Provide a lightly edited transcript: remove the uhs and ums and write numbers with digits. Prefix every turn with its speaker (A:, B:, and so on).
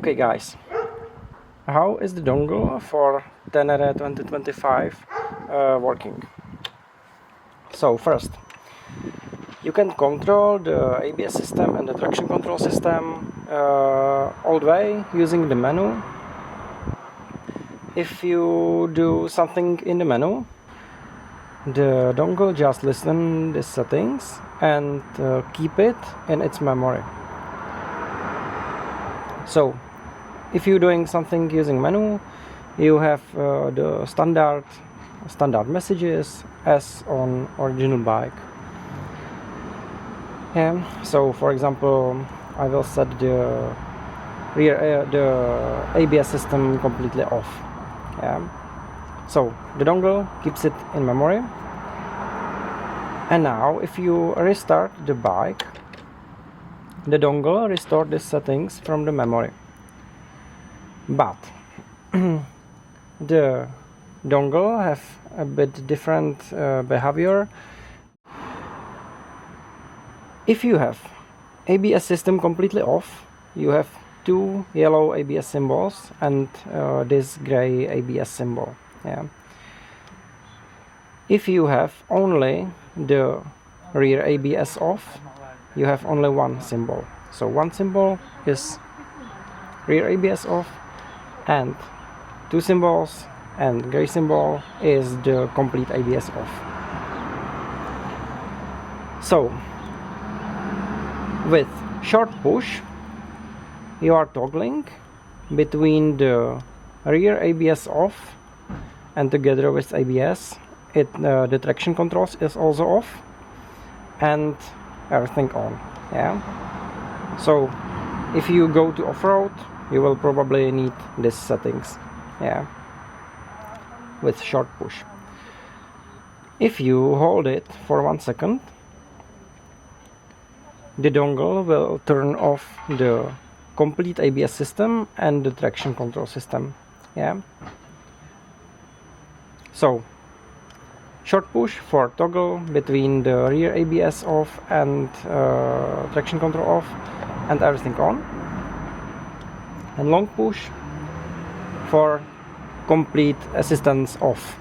A: Okay guys, how is the dongle for Tenere 2025 working? So first, you can control the ABS system and the traction control system all the way using the menu. If you do something in the menu, the dongle just listen the settings and keep it in its memory. So if you're doing something using menu, you have the standard messages as on original bike. So for example, I will set the the ABS system completely off. So the dongle keeps it in memory, and now if you restart the bike, the dongle restores the settings from the memory. But the dongle have a bit different behavior. If you have ABS system completely off, you have two yellow ABS symbols and this gray ABS symbol. If you have only the rear ABS off, you have only one symbol. So one symbol is rear ABS off, and two symbols and gray symbol is the complete ABS off. So with short push, you are toggling between the rear ABS off, and together with ABS, the traction controls is also off and everything on. So if you go to off-road, you will probably need these settings. With short push. If you hold it for 1 second, the dongle will turn off the complete ABS system and the traction control system. So short push for toggle between the rear ABS off and traction control off and everything on, and long push for complete assistance off.